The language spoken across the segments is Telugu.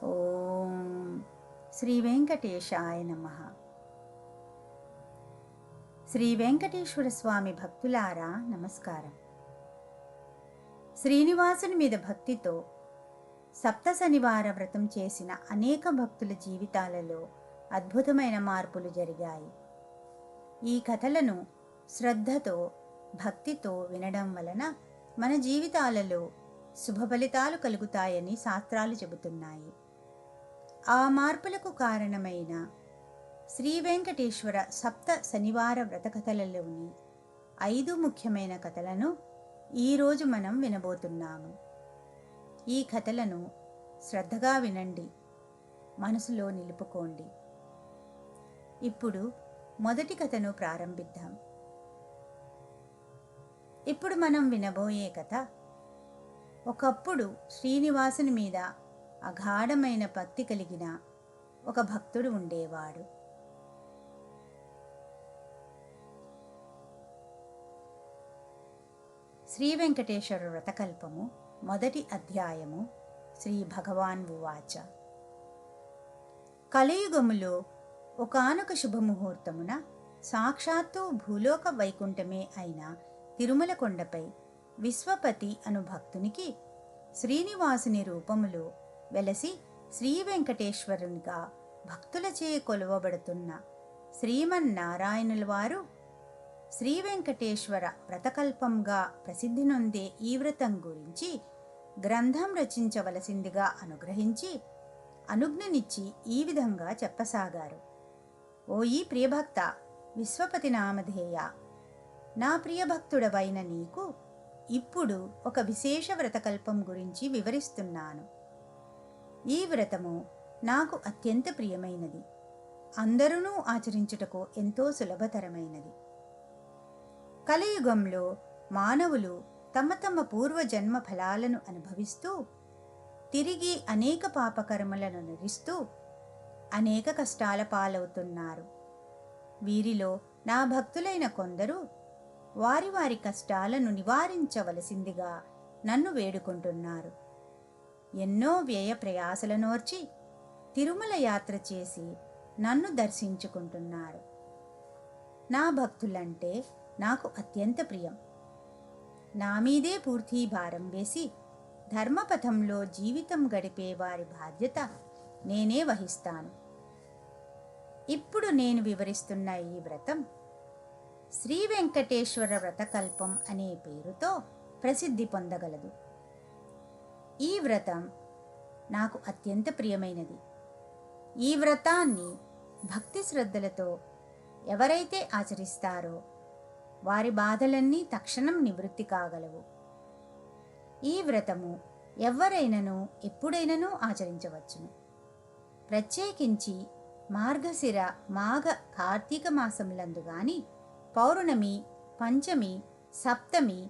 ఓం శ్రీ వెంకటేశాయ నమః. శ్రీ వెంకటేశ్వర స్వామి భక్తులారా నమస్కారం. శ్రీనివాసుని మీద భక్తితో సప్త శనివార వ్రతం చేసిన అనేక భక్తుల జీవితాలలో అద్భుతమైన మార్పులు జరిగాయి. ఈ కథలను శ్రద్ధతో భక్తితో వినడం వలన మన జీవితాలలో శుభ ఫలితాలు కలుగుతాయని శాస్త్రాలు చెబుతున్నాయి. ఆ మార్పులకు కారణమైన శ్రీ వెంకటేశ్వర సప్త శనివార వ్రత కథలలోని 5 ముఖ్యమైన కథలను ఈరోజు మనం వినబోతున్నాము. ఈ కథలను శ్రద్ధగా వినండి, మనసులో నిలుపుకోండి. ఇప్పుడు మొదటి కథను ప్రారంభిద్దాం. ఇప్పుడు మనం వినబోయే కథ, ఒకప్పుడు శ్రీనివాసుని మీద అగాఢమైన భక్తి కలిగిన ఒక భక్తుడు ఉండేవాడు. శ్రీ వెంకటేశ్వర వ్రతకల్పము మొదటి అధ్యాయము. శ్రీ భగవాన్ ఉవాచ. కలియుగములో ఒకానొక శుభముహూర్తమున సాక్షాత్తు భూలోక వైకుంఠమే అయిన తిరుమల కొండపై విశ్వపతి అను భక్తునికి శ్రీనివాసుని రూపములో వెలసి శ్రీ వెంకటేశ్వరునిగా భక్తులచే కొలువబడుతున్న శ్రీమన్నారాయణుల వారు శ్రీ వెంకటేశ్వర వ్రతకల్పంగా ప్రసిద్ధి నొందే ఈ వ్రతం గురించి గ్రంథం రచించవలసిందిగా అనుగ్రహించి అనుజ్ఞనిచ్చి ఈ విధంగా చెప్పసాగారు. ఓ ఈ ప్రియభక్త విశ్వపతి నామధేయ, నా ప్రియభక్తుడవైన నీకు ఇప్పుడు ఒక విశేష వ్రతకల్పం గురించి వివరిస్తున్నాను. ఈ వ్రతము నాకు అత్యంత ప్రియమైనది, అందరూ ఆచరించుటకు ఎంతో సులభతరమైనది. కలియుగంలో మానవులు తమ తమ పూర్వజన్మ ఫలాలను అనుభవిస్తూ తిరిగి అనేక పాపకర్మలను నరిస్తూ అనేక కష్టాల పాలవుతున్నారు. వీరిలో నా భక్తులైన కొందరు వారి వారి కష్టాలను నివారించవలసిందిగా నన్ను వేడుకుంటున్నారు. ఎన్నో వ్యయ ప్రయాసలనోర్చి తిరుమల యాత్ర చేసి నన్ను దర్శించుకుంటున్నారు. నా భక్తులంటే నాకు అత్యంత ప్రియం. నా మీదే పూర్తి భారం వేసి ధర్మపథంలో జీవితం గడిపే వారి బాధ్యత నేనే వహిస్తాను. ఇప్పుడు నేను వివరిస్తున్న ఈ వ్రతం శ్రీ వెంకటేశ్వర వ్రతకల్పం అనే పేరుతో ప్రసిద్ధి పొందగలదు. ఈ వ్రతం నాకు అత్యంత ప్రియమైనది. ఈ వ్రతాన్ని భక్తి శ్రద్ధలతో ఎవరైతే ఆచరిస్తారో వారి బాధలన్నీ తక్షణం నివృత్తి కాగలవు. ఈ వ్రతము ఎవరైనను ఎప్పుడైనను ఆచరించవచ్చును. ప్రత్యేకించి మార్గశిర మాఘ కార్తీక మాసములందు గాని, పౌర్ణమి, పంచమి, సప్తమి,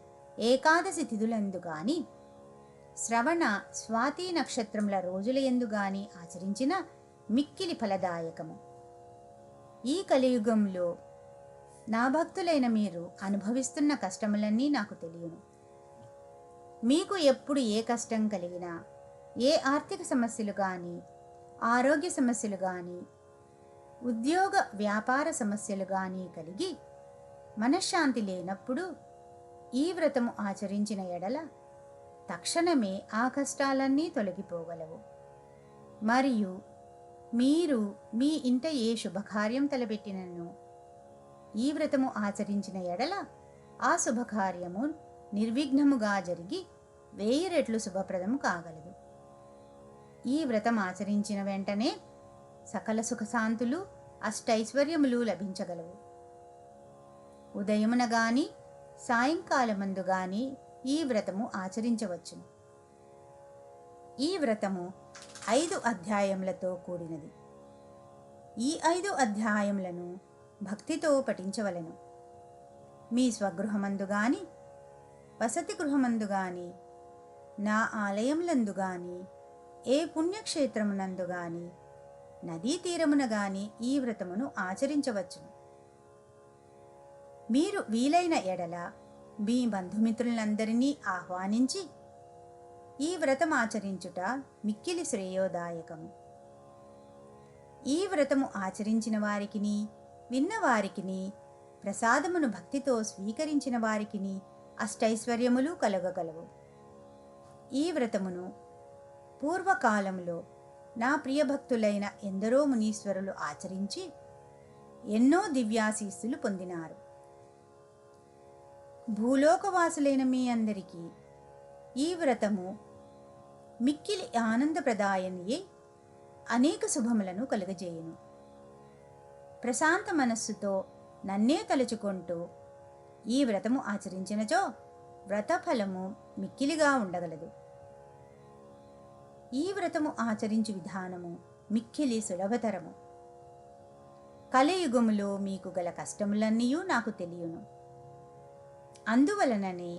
ఏకాదశి తిథులందు గాని, శ్రవణ స్వాతి నక్షత్రముల రోజులయందు గాని ఆచరించిన మిక్కిలి ఫలదాయకము. ఈ కలియుగంలో నా భక్తులైన మీరు అనుభవిస్తున్న కష్టములన్నీ నాకు తెలియను. మీకు ఎప్పుడు ఏ కష్టం కలిగినా, ఏ ఆర్థిక సమస్యలు కానీ, ఆరోగ్య సమస్యలు కానీ, ఉద్యోగ వ్యాపార సమస్యలు కానీ కలిగి మనశ్శాంతి లేనప్పుడు ఈ వ్రతము ఆచరించిన ఎడల తక్షణమే ఆ కష్టాలన్నీ తొలగిపోగలవు. మరియు మీరు మీ ఇంట ఏ శుభకార్యం తలపెట్టినను ఈ వ్రతము ఆచరించిన ఎడల ఆ శుభకార్యము నిర్విఘ్నముగా జరిగి 1000 రెట్లు శుభప్రదము కాగలదు. ఈ వ్రతం ఆచరించిన వెంటనే సకల సుఖశాంతులు అష్టైశ్వర్యములు లభించగలవు. ఉదయమున గాని సాయంకాలమందు గాని ఈ వ్రతము ఆచరించవచ్చును. ఈ వ్రతము 5 అధ్యాయములతో కూడినది. ఈ 5 అధ్యాయములను భక్తితో పఠించవలెను. మీ స్వగృహమందు గాని, వసతి గృహమందు గాని, నా ఆలయములందు గాని, ఏ పుణ్యక్షేత్రమునందు గాని, నదీ తీరమున గాని ఈ వ్రతమును ఆచరించవచ్చును. మీరు వీలైన ఎడల మీ బంధుమిత్రులందరినీ ఆహ్వానించి ఈ వ్రతం ఆచరించుట మిక్కిలి శ్రేయోదాయకము. ఈ వ్రతము ఆచరించిన వారికిని, విన్నవారికిని, ప్రసాదమును భక్తితో స్వీకరించిన వారికిని అష్టైశ్వర్యములు కలగగలవు. ఈ వ్రతమును పూర్వకాలంలో నా ప్రియభక్తులైన ఎందరో మునీశ్వరులు ఆచరించి ఎన్నో దివ్యాశీస్సులు పొందినారు. భూలోకవాసులైన మీ అందరికీ ఈ వ్రతము మిక్కిలి ఆనందప్రదాయనియే అనేక శుభములను కలుగజేయును. ప్రశాంత మనస్సుతో నన్నే తలుచుకుంటూ ఈ వ్రతము ఆచరించినచో వ్రతఫలము మిక్కిలిగా ఉండగలదు. ఈ వ్రతము ఆచరించు విధానము మిక్కిలి సులభతరము. కలియుగములో మీకు గల కష్టములన్నీయూ నాకు తెలియను. అందువలననే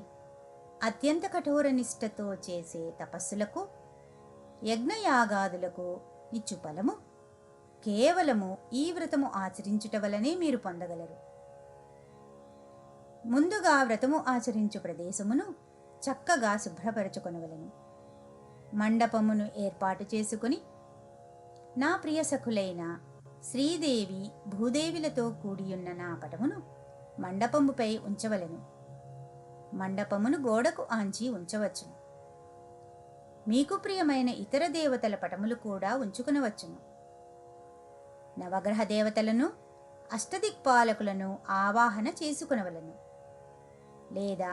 అత్యంత కఠోర నిష్ఠతో చేసే తపస్సులకు, యజ్ఞయాగాదులకు ఇచ్చు ఫలము కేవలము ఈ వ్రతము ఆచరించుట వలనే మీరు పొందగలరు. ముందుగా వ్రతము ఆచరించు ప్రదేశమును చక్కగా శుభ్రపరచుకొనవలెను. మండపమును ఏర్పాటు చేసుకుని నా ప్రియ సఖులైన శ్రీదేవి భూదేవిలతో కూడియున్న నా పటమును మండపముపై ఉంచవలెను. మండపమును గోడకు ఆంచి ఉంచవచ్చును. మీకు ప్రియమైన ఇతర దేవతల పటములు కూడా ఉంచుకునవచ్చును. నవగ్రహ దేవతలను, అష్టదిక్పాలకులను ఆవాహన చేసుకునవలను. లేదా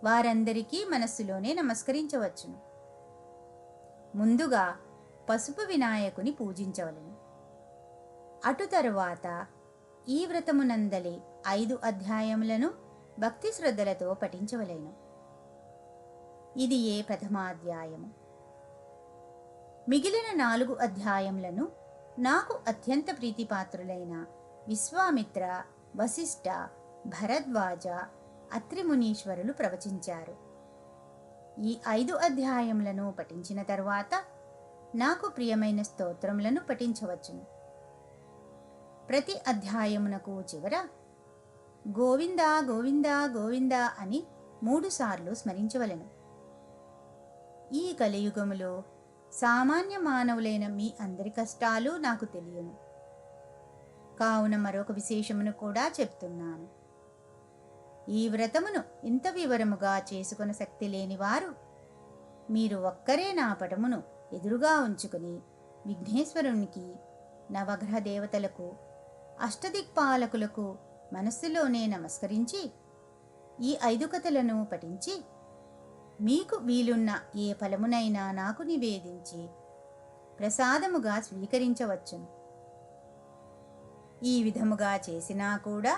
వారందరికీ మనస్సులోనే నమస్కరించవచ్చును. ముందుగా పసుపు వినాయకుని పూజించవలను. అటు తరువాత ఈ వ్రతమునందలి 5 అధ్యాయములను భక్తి శ్రద్ధలతో పఠించవలెను. ఇది ప్రథమాధ్యాయము. మిగిలిన 4 అధ్యాయములను నాకు అత్యంత ప్రీతిపాత్రులైన విశ్వామిత్ర, వశిష్ఠ, భరద్వాజ, అత్రి మునీశ్వరులు ప్రవచించారు. ఈ 5 అధ్యాయములను పఠించిన తరువాత నాకు ప్రియమైన స్తోత్రములను పఠించవచ్చును. ప్రతి అధ్యాయమునకు చివర గోవింద గోవింద గోవింద అని 3 సార్లు స్మరించవలెను. ఈ కలియుగములో సామాన్య మానవులైన మీ అందరి కష్టాలు నాకు తెలియను. కావున మరొక విశేషమును కూడా చెప్తున్నాను. ఈ వ్రతమును ఇంత వివరముగా చేసుకున్న శక్తి లేనివారు మీరు ఒక్కరే నా పటమును ఎదురుగా ఉంచుకుని విఘ్నేశ్వరునికి, నవగ్రహ దేవతలకు, అష్టదిక్పాలకులకు మనస్సులోనే నమస్కరించి ఈ 5 కథలను పఠించి మీకు వీలున్న ఏ ఫలమునైనా నాకు నివేదించి ప్రసాదముగా స్వీకరించవచ్చును. ఈ విధముగా చేసినా కూడా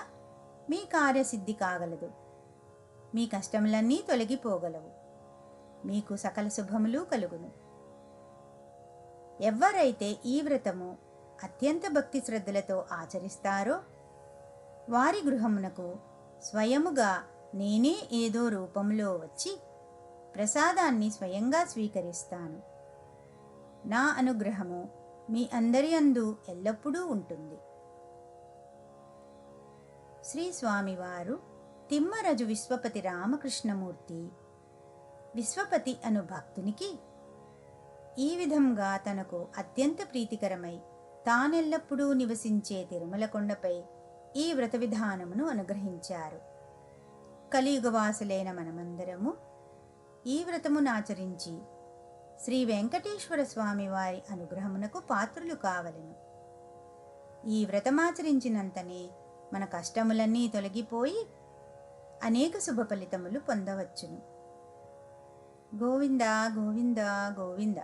మీ కార్యసిద్ధి కాగలదు. మీ కష్టములన్నీ తొలగిపోగలవు. మీకు సకల శుభములు కలుగును. ఎవరైతే ఈ వ్రతము అత్యంత భక్తి శ్రద్ధలతో ఆచరిస్తారో వారి గృహమునకు స్వయముగా నేనే ఏదో రూపంలో వచ్చి ప్రసాదాన్ని స్వయంగా స్వీకరిస్తాను. నా అనుగ్రహము మీ అందరి యందు ఎల్లప్పుడూ ఉంటుంది. శ్రీ స్వామివారు తిమ్మరజు విశ్వపతి రామకృష్ణమూర్తి విశ్వపతి అను భక్తునికి ఈ విధంగా తనకు అత్యంత ప్రీతికరమై తానెల్లప్పుడూ నివసించే తిరుమల కొండపై ఈ వ్రత విధానమును అనుగ్రహించారు. కలియుగవాసులైన మనమందరము ఈ వ్రతమునాచరించి శ్రీ వెంకటేశ్వర స్వామి వారి అనుగ్రహమునకు పాత్రులు కావలెను. ఈ వ్రతమాచరించినంతనే మన కష్టములన్నీ తొలగిపోయి అనేక శుభ ఫలితములు పొందవచ్చును. గోవింద గోవింద గోవింద.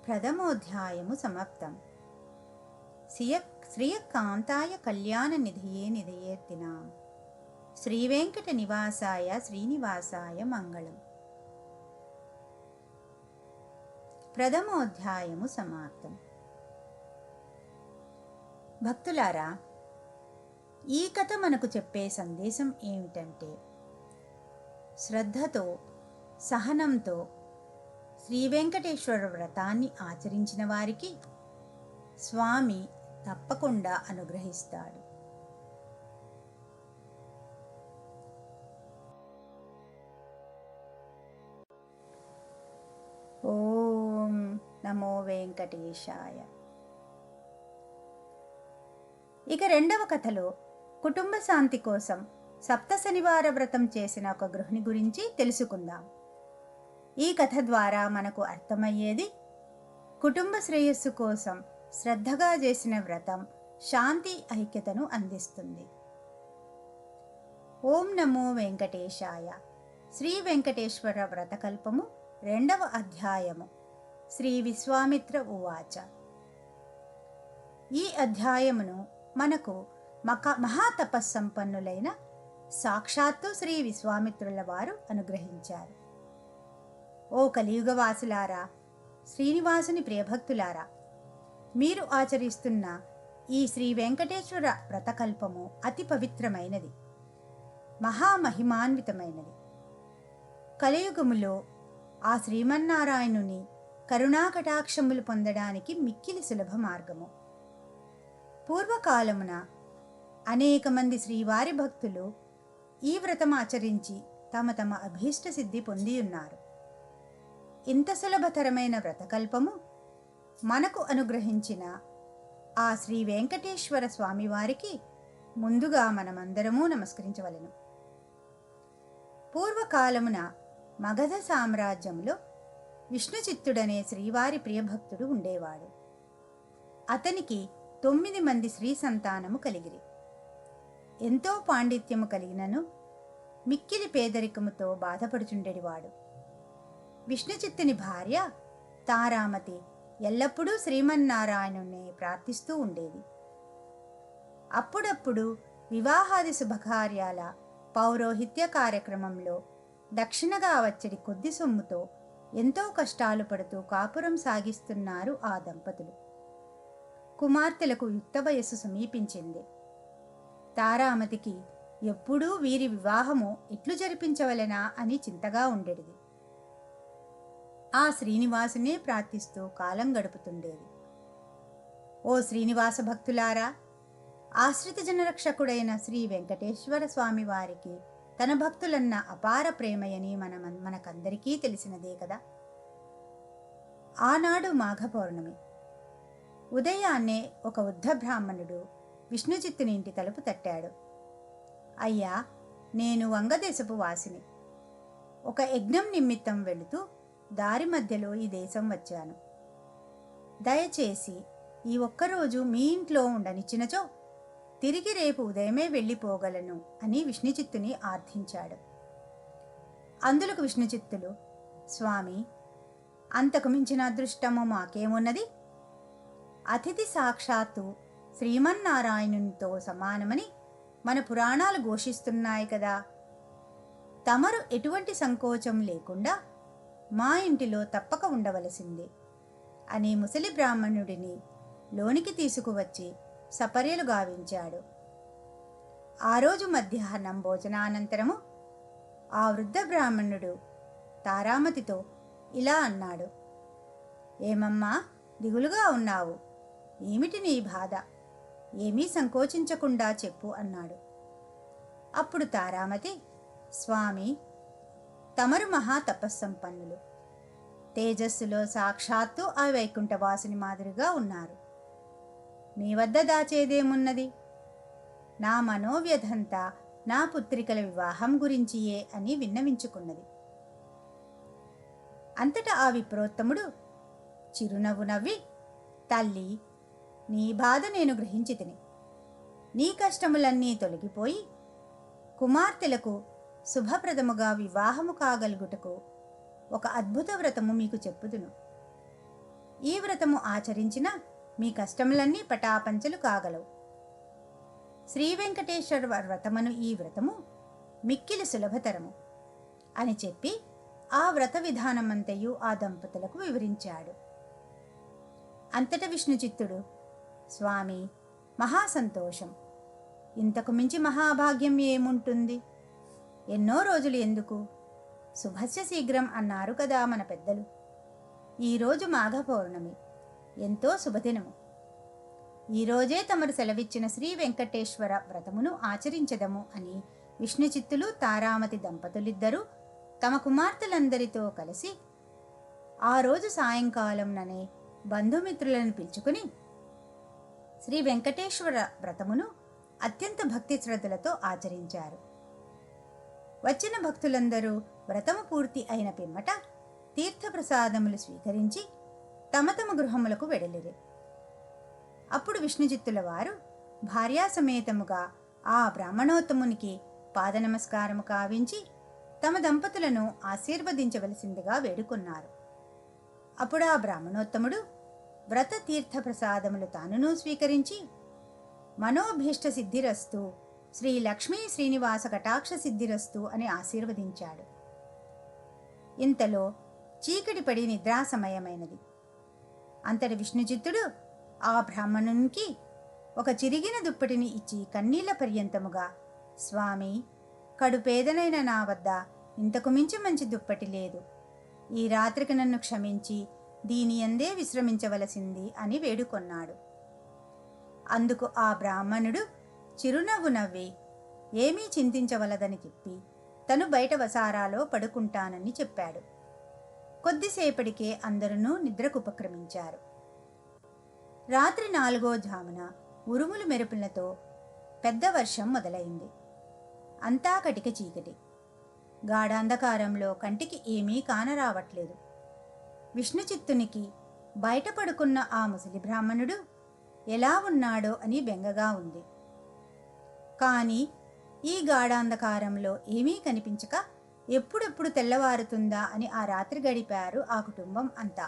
ప్రథమోధ్యాయము సమాప్తం. శ్రియకాంతాయ కళ్యాణ నిధయే నిధయేర్తినాం. శ్రీవేంకట నివాసాయ శ్రీనివాసాయ మంగళం. ప్రథమోధ్యాయము సమాప్తం. భక్తులారా, ఈ కథ మనకు చెప్పే సందేశం ఏమిటంటే, శ్రద్ధతో, సహనంతో శ్రీ వెంకటేశ్వర వ్రతాన్ని ఆచరించిన వారికి స్వామి తప్పకుండా అనుగ్రహిస్తాడు. ఓం నమో వెంకటేశాయ. ఇక రెండవ కథలో కుటుంబ శాంతి కోసం సప్త శనివార వ్రతం చేసిన ఒక గృహిణి గురించి తెలుసుకుందాం. ఈ కథ ద్వారా మనకు అర్థమయ్యేది, కుటుంబ శ్రేయస్సు కోసం శ్రద్ధగా చేసిన వ్రతం శాంతి ఐక్యతను అందిస్తుంది. ఓం నమో వెంకటేశాయ. శ్రీ వెంకటేశ్వర వ్రతకల్పము 2వ అధ్యాయము. శ్రీ విశ్వామిత్ర ఉవాచ. ఈ అధ్యాయమును మనకు మహాతపస్సంపన్నులైన సాక్షాత్తు శ్రీ విశ్వామిత్రుల వారు అనుగ్రహించారు. ఓ కలియుగవాసులారా, శ్రీనివాసుని ప్రియభక్తులారా, మీరు ఆచరిస్తున్న ఈ శ్రీ వెంకటేశ్వర వ్రతకల్పము అతి పవిత్రమైనది, మహామహిమాన్వితమైనది. కలియుగములో ఆ శ్రీమన్నారాయణుని కరుణాకటాక్షములు పొందడానికి మిక్కిలి సులభ మార్గము. పూర్వకాలమున అనేక మంది శ్రీవారి భక్తులు ఈ వ్రతం ఆచరించి తమ తమ అభీష్ట సిద్ధి పొందియున్నారు. ఇంత సులభతరమైన వ్రతకల్పము మనకు అనుగ్రహించిన ఆ శ్రీ వెంకటేశ్వర స్వామివారికి ముందుగా మనమందరము నమస్కరించవలెను. పూర్వకాలమున మగధ సామ్రాజ్యంలో విష్ణుచిత్తుడనే శ్రీవారి ప్రియభక్తుడు ఉండేవాడు. అతనికి 9 మంది స్త్రీ సంతానము కలిగిరి. ఎంతో పాండిత్యము కలిగినను మిక్కిలి పేదరికముతో బాధపడుచుండెడివాడు. విష్ణుచిత్తుని భార్య తారామతి ఎల్లప్పుడూ శ్రీమన్నారాయణుణ్ణి ప్రార్థిస్తూ ఉండేది. అప్పుడప్పుడు వివాహాది శుభకార్యాల పౌరోహిత్య కార్యక్రమంలో దక్షిణగా వచ్చడి కొద్ది సొమ్ముతో ఎంతో కష్టాలు పడుతూ కాపురం సాగిస్తున్నారు ఆ దంపతులు. కుమార్తెలకు యుక్త వయస్సు సమీపించింది. తారామతికి ఎప్పుడూ వీరి వివాహము ఎట్లు జరిపించవలెనా అని చింతగా ఉండేది. ఆ శ్రీనివాసునే ప్రార్థిస్తూ కాలం గడుపుతుండేది. ఓ శ్రీనివాస భక్తులారా, ఆశ్రిత జనరక్షకుడైన శ్రీ వెంకటేశ్వర స్వామి వారికి తన భక్తులన్న అపార ప్రేమయని మనకందరికీ తెలిసినదే కదా. ఆనాడు మాఘ పౌర్ణమి. ఉదయాన్నే ఒక వృద్ధ బ్రాహ్మణుడు విష్ణుచిత్తుని ఇంటి తలుపు తట్టాడు. అయ్యా, నేను వంగదేశపు వాసిని. ఒక యజ్ఞం నిమిత్తం వెళుతూ దారి మధ్యలో ఈ దేశం వచ్చాను. దయచేసి ఈ ఒక్కరోజు మీ ఇంట్లో ఉండనిచ్చినచో తిరిగి రేపు ఉదయమే వెళ్ళిపోగలను అని విష్ణుచిత్తుని ఆర్థించాడు. అందులకు విష్ణుచిత్తులు, స్వామి, అంతకు మించిన అదృష్టము మాకేమున్నది? అతిథి సాక్షాత్తు శ్రీమన్నారాయణునితో సమానమని మన పురాణాలు ఘోషిస్తున్నాయి కదా. తమరు ఎటువంటి సంకోచం లేకుండా మా ఇంటిలో తప్పక ఉండవలసిందే అని ముసలి బ్రాహ్మణుడిని లోనికి తీసుకువచ్చి సపర్యలు గావించాడు. ఆ రోజు మధ్యాహ్నం భోజనానంతరము ఆ వృద్ధ బ్రాహ్మణుడు తారామతితో ఇలా అన్నాడు. ఏమమ్మా, దిగులుగా ఉన్నావు? ఏమిటి నీ బాధ? ఏమీ సంకోచించకుండా చెప్పు అన్నాడు. అప్పుడు తారామతి, స్వామి, తమరు మహా తపస్సంపన్నులు. తేజస్సులో సాక్షాత్తు ఆ వైకుంఠవాసుని మాదిరిగా ఉన్నారు. మీ వద్ద దాచేదేమున్నది? నా మనోవ్యధంతా నా పుత్రికల వివాహం గురించియే అని విన్నవించుకున్నది. అంతటా ఆ విప్రోత్తముడు చిరునవ్వు నవ్వి, తల్లి, నీ బాధ నేను గ్రహించితిని. నీ కష్టములన్నీ తొలగిపోయి కుమార్తెలకు శుభప్రదముగా వివాహము కాగలుగుటకు ఒక అద్భుత వ్రతము మీకు చెప్పుదును. ఈ వ్రతము ఆచరించిన మీ కష్టములన్నీ పటాపంచలు కాగలవు. శ్రీ వెంకటేశ్వర వ్రతమను ఈ వ్రతము మిక్కిలి సులభతరము అని చెప్పి ఆ వ్రత విధానమంతయు ఆ దంపతులకు వివరించాడు. అంతట విష్ణుచిత్తుడు, స్వామి, మహాసంతోషం. ఇంతకు మించి మహాభాగ్యం ఏముంటుంది? ఎన్నో రోజులు ఎందుకు, శుభస్య శీఘ్రం అన్నారు కదా మన పెద్దలు. ఈరోజు మాఘ పౌర్ణమి, ఎంతో శుభదినము. ఈరోజే తమరు సెలవిచ్చిన శ్రీ వెంకటేశ్వర వ్రతమును ఆచరించదము అని విష్ణుచిత్తులు తారామతి దంపతులిద్దరూ తమ కుమార్తెలందరితో కలిసి ఆ రోజు సాయంకాలంననే బంధుమిత్రులను పిలుచుకుని శ్రీ వెంకటేశ్వర వ్రతమును అత్యంత భక్తి శ్రద్ధలతో ఆచరించారు. వచ్చిన భక్తులందరూ వ్రతము పూర్తి అయిన పిమ్మట తీర్థప్రసాదములు స్వీకరించి తమ తమ గృహములకు వెడలిరి. అప్పుడు విష్ణుచిత్తుల వారు భార్యాసమేతముగా ఆ బ్రాహ్మణోత్తమునికి పాదనమస్కారము కావించి తమ దంపతులను ఆశీర్వదించవలసిందిగా వేడుకున్నారు. అప్పుడు ఆ బ్రాహ్మణోత్తముడు వ్రత తీర్థ ప్రసాదములు తానును స్వీకరించి మనోభీష్ట సిద్ధిరస్తు, శ్రీ లక్ష్మీ శ్రీనివాస కటాక్ష సిద్ధిరస్తు అని ఆశీర్వదించాడు. ఇంతలో చీకటి పడి నిద్రా సమయమైనది. అంతటి విష్ణుచిత్తుడు ఆ బ్రాహ్మణునికి ఒక చిరిగిన దుప్పటిని ఇచ్చి కన్నీళ్ల పర్యంతముగా, స్వామి, కడుపేదనైన నా వద్ద ఇంతకు మించి మంచి దుప్పటి లేదు. ఈ రాత్రికి నన్ను క్షమించి దీని యందే విశ్రమించవలసింది అని వేడుకొన్నాడు. అందుకు ఆ బ్రాహ్మణుడు చిరునవ్వు నవ్వి ఏమీ చింతించవలదని చెప్పి తను బయట వసారాలో పడుకుంటానని చెప్పాడు. కొద్దిసేపటికే అందరూ నిద్రకు ఉపక్రమించారు. రాత్రి 4వ జామున ఉరుములు మెరుపులతో పెద్ద వర్షం మొదలైంది. అంతా కటిక చీకటి. గాఢాంధకారంలో కంటికి ఏమీ కానరావట్లేదు. విష్ణుచిత్తునికి బయట పడుకున్న ఆ ముసలి బ్రాహ్మణుడు ఎలా ఉన్నాడో అని బెంగగా ఉంది. కానీ ఈ గాఢాంధకారంలో ఏమీ కనిపించక ఎప్పుడెప్పుడు తెల్లవారుతుందా అని ఆ రాత్రి గడిపారు ఆ కుటుంబం అంతా.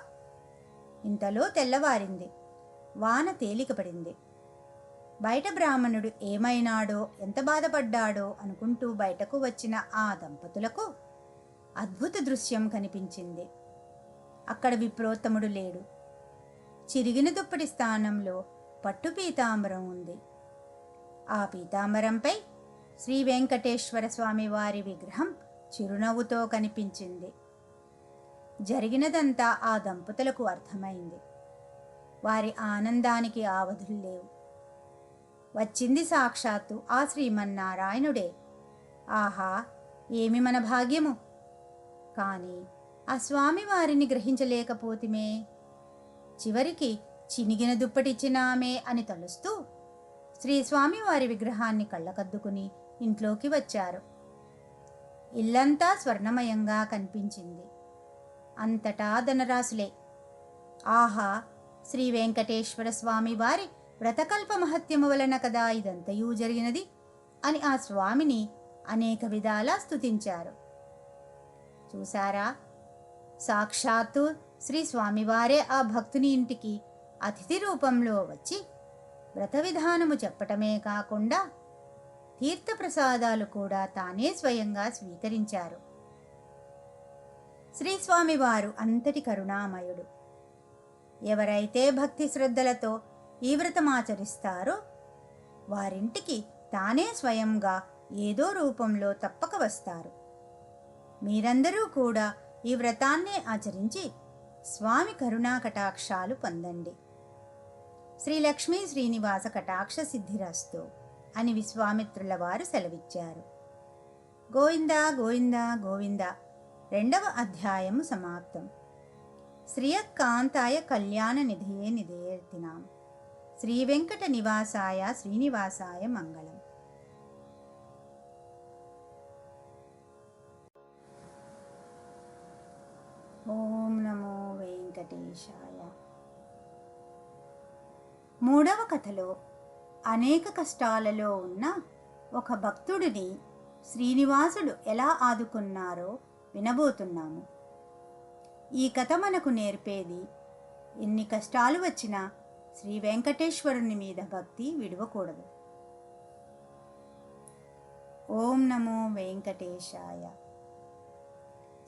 ఇంతలో తెల్లవారింది. వాన తేలిక పడింది. బయట బ్రాహ్మణుడు ఏమైనాడో, ఎంత బాధపడ్డాడో అనుకుంటూ బయటకు వచ్చిన ఆ దంపతులకు అద్భుత దృశ్యం కనిపించింది. అక్కడ విప్రోత్తముడు లేడు. చిరిగిన దుప్పటి స్థానంలో పట్టు పీతాంబరం ఉంది. ఆ పీతాంబరంపై శ్రీ వెంకటేశ్వర స్వామి వారి విగ్రహం చిరునవ్వుతో కనిపించింది. జరిగినదంతా ఆ దంపతులకు అర్థమైంది. వారి ఆనందానికి ఆవధులు లేవు. వచ్చింది సాక్షాత్తు ఆ శ్రీమన్నారాయణుడే. ఆహా, ఏమి మన భాగ్యము! కానీ ఆ స్వామి వారిని గ్రహించలేకపోతిమే. చివరికి చినిగిన దుప్పటిచ్చినామే అని తలుస్తూ శ్రీ స్వామివారి విగ్రహాన్ని కళ్ళకద్దుకుని ఇంట్లోకి వచ్చారు. ఇల్లంతా స్వర్ణమయంగా కనిపించింది. అంతటా ధనరాశులే. ఆహా, శ్రీ వెంకటేశ్వర స్వామి వారి వ్రతకల్ప మహత్యము వలన కదా ఇదంతయూ జరిగినది అని ఆ స్వామిని అనేక విధాలా స్తుతించారు. చూసారా, సాక్షాత్తు శ్రీ స్వామివారే ఆ భక్తుని ఇంటికి అతిథి రూపంలో వచ్చి వ్రత విధానము చెప్పటమే కాకుండా తీర్థప్రసాదాలు కూడా తానే స్వయంగా స్వీకరించారు. శ్రీ స్వామివారు అంతటి కరుణామయుడు. ఎవరైతే భక్తి శ్రద్ధలతో ఈ వ్రతమాచరిస్తారో వారింటికి తానే స్వయంగా ఏదో రూపంలో తప్పక వస్తారు. మీరందరూ కూడా ఈ వ్రతాన్నే ఆచరించి స్వామి కరుణా కటాక్షాలు పొందండి. శ్రీ లక్ష్మీ శ్రీనివాస కటాక్ష సిద్ధిరస్తు అని విశ్వామిత్రుల వారు సెలవిచ్చారు. గోవిందా గోవిందా గోవింద. 2వ అధ్యాయము సమాప్తం. శ్రియకాంతాయ కళ్యాణ నిధయే నిధేయర్తినాం. శ్రీ వెంకట నివాసాయ శ్రీనివాసాయ మంగళం. ఓం నమో వెంకటేశాయ. 3వ కథలో అనేక కష్టాలలో ఉన్న ఒక భక్తుడిని శ్రీనివాసుడు ఎలా ఆదుకున్నారో వినబోతున్నాము. ఈ కథ మనకు నేర్పేది, ఎన్ని కష్టాలు వచ్చినా శ్రీ వెంకటేశ్వరుని మీద భక్తి విడవకూడదు. ఓం నమో వెంకటేశాయ.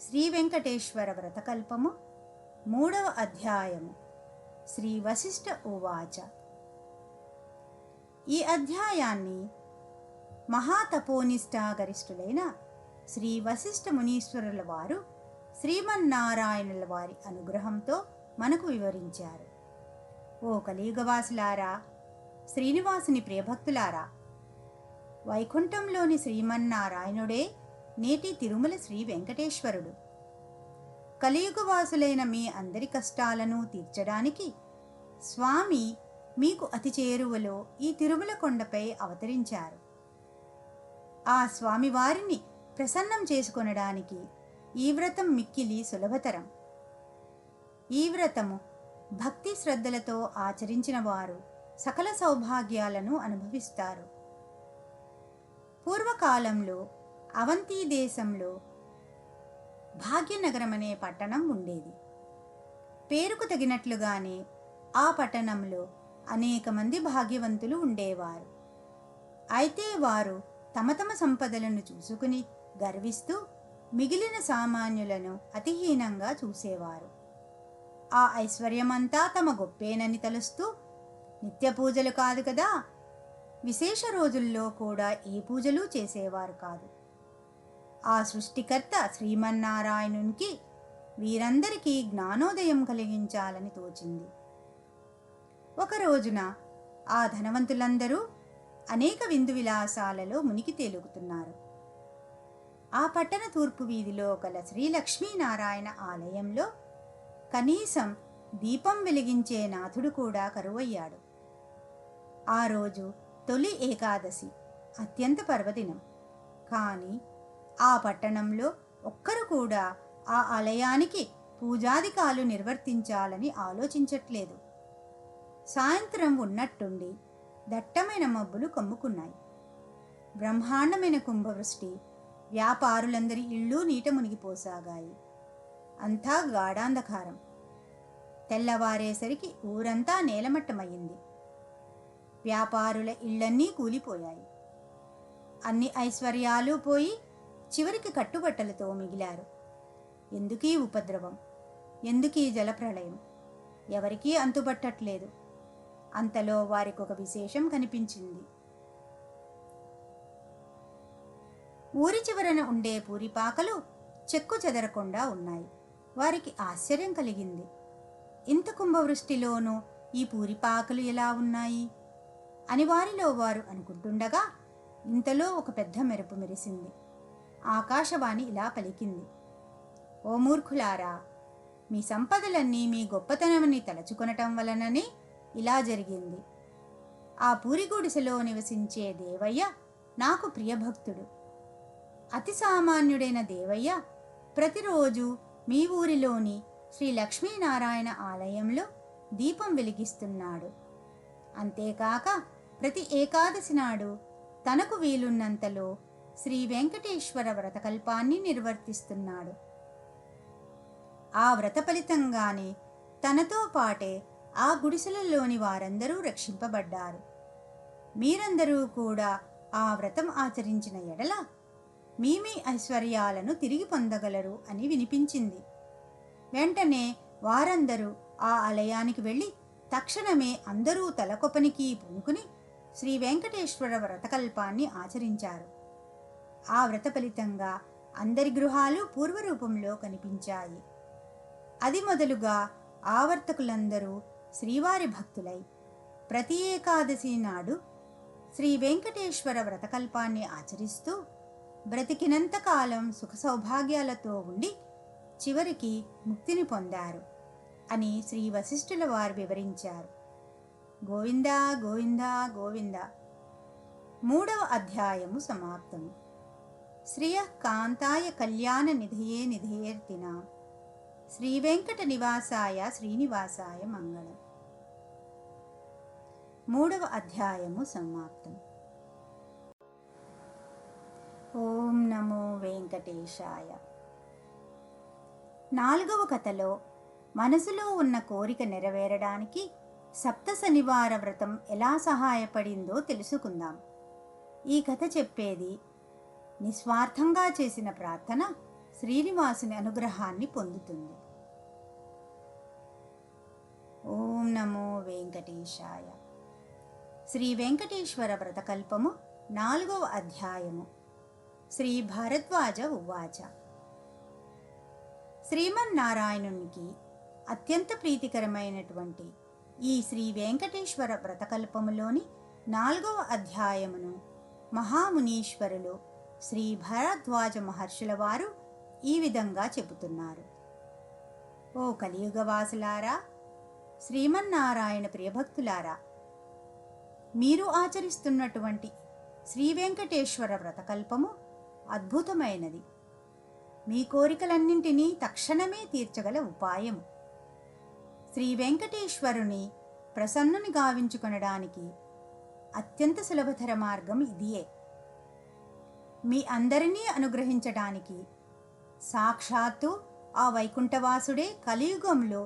శ్రీ వెంకటేశ్వర వ్రతకల్పము 3వ అధ్యాయము. శ్రీ వశిష్ఠ ఉవాచ. ఈ అధ్యాయాన్ని మహాతపోనిష్ఠాగరిష్ఠులైన శ్రీ వశిష్ఠ మునీశ్వరుల వారు శ్రీమన్నారాయణుల వారి అనుగ్రహంతో మనకు వివరించారు. ఓ కలియుగవాసులారా, శ్రీనివాసుని ప్రియభక్తులారా, వైకుంఠంలోని శ్రీమన్నారాయణుడే నేటి తిరుమల శ్రీ వెంకటేశ్వరుడు. కలియుగవాసులైన మీ అందరి కష్టాలను తీర్చడానికి స్వామి మీకు అతి చేరువలో ఈ తిరుమల కొండపై అవతరించారు. ఆ స్వామివారిని ప్రసన్నం చేసుకొనడానికి ఈ వ్రతం మిక్కిలి సులభతరం. ఈ వ్రతము భక్తి శ్రద్ధలతో ఆచరించిన వారు సకల సౌభాగ్యాలను అనుభవిస్తారు. పూర్వకాలంలో అవంతి దేశంలో భాగ్యనగరం అనే పట్టణం ఉండేది. పేరుకు తగినట్లుగానే ఆ పట్టణంలో అనేక మంది భాగ్యవంతులు ఉండేవారు. అయితే వారు తమ తమ సంపదలను చూసుకుని గర్విస్తూ మిగిలిన సామాన్యులను అతిహీనంగా చూసేవారు. ఆ ఐశ్వర్యమంతా తమ గొప్పేనని తలుస్తూ నిత్య పూజలు కాదు కదా, విశేష రోజుల్లో కూడా ఏ పూజలు చేసేవారు కాదు. ఆ సృష్టికర్త శ్రీమన్నారాయణునికి వీరందరికీ జ్ఞానోదయం కలిగించాలని తోచింది. ఒక రోజున ఆ ధనవంతులందరూ అనేక విందు విలాసాలలో మునిగి తేలుగుతున్నారు. ఆ పట్టణ తూర్పు వీధిలో గల శ్రీ లక్ష్మీనారాయణ ఆలయంలో కనీసం దీపం వెలిగించే నాథుడు కూడా కరువయ్యాడు. ఆ రోజు తొలి ఏకాదశి, అత్యంత పర్వదినం. కానీ ఆ పట్టణంలో ఒక్కరు కూడా ఆ ఆలయానికి పూజాదికాలు నిర్వర్తించాలని ఆలోచించట్లేదు. సాయంత్రం ఉన్నట్టుండి దట్టమైన మబ్బులు కమ్ముకున్నాయి. బ్రహ్మాండమైన కుంభవృష్టి వ్యాపారులందరి ఇళ్ళు నీట మునిగిపోసాగాయి. అంతా గాఢాంధకారం. తెల్లవారేసరికి ఊరంతా నేలమట్టమయ్యింది. వ్యాపారుల ఇళ్లన్నీ కూలిపోయాయి. అన్ని ఐశ్వర్యాలు పోయి చివరికి కట్టుబట్టలతో మిగిలారు. ఎందుకీ ఉపద్రవం, ఎందుకీ జలప్రళయం, ఎవరికీ అంతుబట్టట్లేదు. అంతలో వారికొక విశేషం కనిపించింది. ఊరి చివరన ఉండే పూరిపాకలు చెక్కు చెదరకుండా ఉన్నాయి. వారికి ఆశ్చర్యం కలిగింది. ఇంత కుంభవృష్టిలోనూ ఈ పూరిపాకలు ఎలా ఉన్నాయి అని వారిలో వారు అనుకుంటుండగా ఇంతలో ఒక పెద్ద మెరుపు మెరిసింది. ఆకాశవాణి ఇలా పలికింది: ఓ మూర్ఖులారా, మీ సంపదలన్నీ మీ గొప్పతనమని తలచుకొనటం వలననే ఇలా జరిగింది. ఆ పూరి గుడిసెలో నివసించే దేవయ్య నాకు ప్రియభక్తుడు. అతి సామాన్యుడైన దేవయ్య ప్రతిరోజు మీ ఊరిలోని శ్రీ లక్ష్మీనారాయణ ఆలయంలో దీపం వెలిగిస్తున్నాడు. అంతేకాక ప్రతి ఏకాదశి నాడు తనకు వీలున్నంతలో శ్రీ వెంకటేశ్వర వ్రతకల్పాన్ని నిర్వర్తిస్తున్నాడు. ఆ వ్రత ఫలితంగానే తనతో పాటే ఆ గుడిసెలలోని వారందరూ రక్షింపబడ్డారు. మీరందరూ కూడా ఆ వ్రతం ఆచరించిన ఎడల మీ ఐశ్వర్యాలను తిరిగి పొందగలరు అని వినిపించింది. వెంటనే వారందరూ ఆ ఆలయానికి వెళ్ళి తక్షణమే అందరూ తలకొపనికి పూనుకుని శ్రీ వెంకటేశ్వర వ్రతకల్పాన్ని ఆచరించారు. ఆ వ్రత ఫలితంగా అందరి గృహాలు పూర్వరూపంలో కనిపించాయి. అది మొదలుగా ఆవర్తకులందరూ శ్రీవారి భక్తులై ప్రతి ఏకాదశి నాడు శ్రీ వెంకటేశ్వర వ్రతకల్పాన్ని ఆచరిస్తూ బ్రతికినంతకాలం సుఖ సౌభాగ్యాలతో ఉండి చివరికి ముక్తిని పొందారు అని శ్రీ వశిష్ఠుల వారు వివరించారు. గోవిందా గోవిందా గోవిందా. 3వ అధ్యాయము సమాప్తము. శ్రియ కాంతాయ కళ్యాణ నిధయే నిధయేర్తిన శ్రీ వెంకట నివాసాయ శ్రీనివాసాయ మంగళం. 3వ అధ్యాయము సమాప్తం. ఓం నమో వెంకటేశాయ. 4వ కథలో మనసులో ఉన్న కోరిక నెరవేరడానికి సప్త శనివార వ్రతం ఎలా సహాయపడిందో తెలుసుకుందాం. ఈ కథ చెప్పేది నిస్వార్థంగా చేసిన ప్రార్థన శ్రీనివాసుని అనుగ్రహాన్ని పొందుతుంది. ఓం నమో వెంకటేశాయ. శ్రీ వెంకటేశ్వర వ్రతకల్పము 4వ అధ్యాయము. శ్రీ భరద్వాజ ఉవాచ. శ్రీమన్నారాయణునికి అత్యంత ప్రీతికరమైనటువంటి ఈ శ్రీ వెంకటేశ్వర వ్రతకల్పములోని 4వ అధ్యాయమును మహామునీశ్వరులు శ్రీ భరద్వాజ మహర్షుల వారు ఈ విధంగా చెబుతున్నారు. ఓ కలియుగవాసులారా, శ్రీమన్నారాయణ ప్రియభక్తులారా, మీరు ఆచరిస్తున్నటువంటి శ్రీ వెంకటేశ్వర వ్రతకల్పము అద్భుతమైనది. మీ కోరికలన్నింటినీ తక్షణమే తీర్చగల ఉపాయము. శ్రీ వెంకటేశ్వరుని ప్రసన్నుని గావించుకొనడానికి అత్యంత సులభతర మార్గం ఇదియే. మీ అందరినీ అనుగ్రహించడానికి సాక్షాత్తు ఆ వైకుంఠవాసుడే కలియుగంలో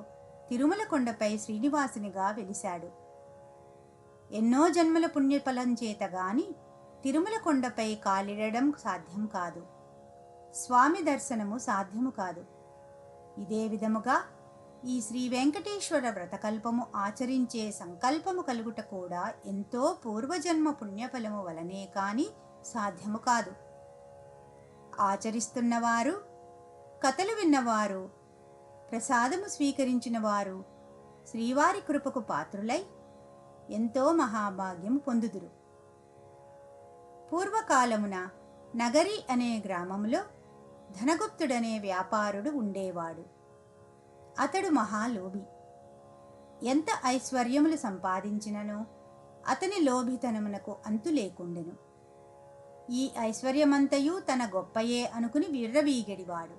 తిరుమల కొండపై శ్రీనివాసునిగా వెలిశాడు. ఎన్నో జన్మల పుణ్యఫలం చేత గాని తిరుమల కొండపై కాలిడడం సాధ్యం కాదు. స్వామి దర్శనము సాధ్యము కాదు. ఇదే విధముగా ఈ శ్రీ వెంకటేశ్వర వ్రతకల్పము ఆచరించే సంకల్పము కలుగుట కూడా ఎంతో పూర్వజన్మ పుణ్యఫలము వలనే కాని సాధ్యము కాదు. ఆచరిస్తున్నవారు, కథలు విన్నవారు, ప్రసాదము స్వీకరించిన వారు శ్రీవారి కృపకు పాత్రులై ఎంతో మహాభాగ్యము పొందుదురు. పూర్వకాలమున నగరి అనే గ్రామములో ధనగుప్తుడనే వ్యాపారుడు ఉండేవాడు. అతడు మహాలోభి. ఎంత ఐశ్వర్యములు సంపాదించిననో అతని లోభితనమునకు అంతు లేకుండెను. ఈ ఐశ్వర్యమంతయు తన గొప్పయే అనుకుని విర్రవీగెడివాడు.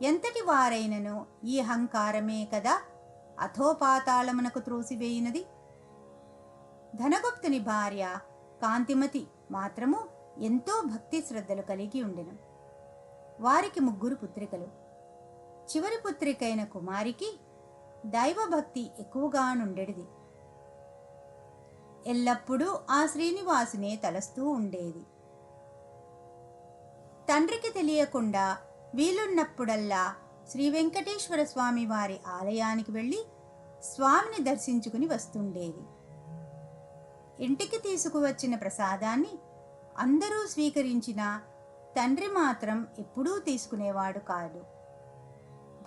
ఎంతటి వారైనను ఈ అహంకారమే కదా అథోపాతాళమునకు త్రోసివేయినది. ధనగుప్తుని భార్య కాంతిమతి మాత్రము ఎంతో భక్తి శ్రద్ధలు కలిగి ఉండెను. వారికి 3 పుత్రికలు. చివరి పుత్రికైన కుమారికి దైవభక్తి ఎక్కువగా నుండెడిది. ఎల్లప్పుడూ ఆ శ్రీనివాసునే తలస్తూ ఉండేది. తండ్రికి తెలియకుండా వీలున్నప్పుడల్లా శ్రీ వెంకటేశ్వర స్వామి వారి ఆలయానికి వెళ్ళి స్వామిని దర్శించుకుని వస్తుండేది. ఇంటికి తీసుకువచ్చిన ప్రసాదాన్ని అందరూ స్వీకరించినా తండ్రి మాత్రం ఎప్పుడూ తీసుకునేవాడు కాదు.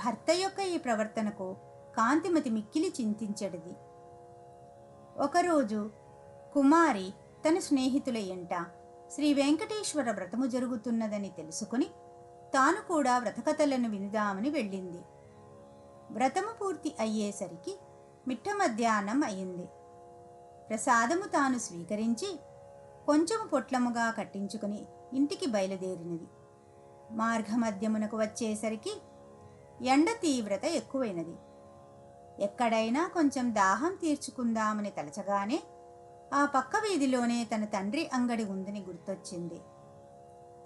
భర్త యొక్క ఈ ప్రవర్తనకు కాంతిమతి మిక్కిలి చింతించెడిది. ఒకరోజు కుమారి తన స్నేహితుల ఎంట శ్రీ వెంకటేశ్వర వ్రతము జరుగుతున్నదని తెలుసుకుని తాను కూడా వ్రతకథలను వినుదామని వెళ్ళింది. వ్రతము పూర్తి అయ్యేసరికి మిట్ట మధ్యాహ్నం అయింది. ప్రసాదము తాను స్వీకరించి కొంచెము పొట్లముగా కట్టించుకుని ఇంటికి బయలుదేరినది. మార్గమధ్యమునకు వచ్చేసరికి ఎండ తీవ్రత ఎక్కువైనది. ఎక్కడైనా కొంచెం దాహం తీర్చుకుందామని తలచగానే ఆ పక్క వీధిలోనే తన తండ్రి అంగడి ఉందని గుర్తొచ్చింది.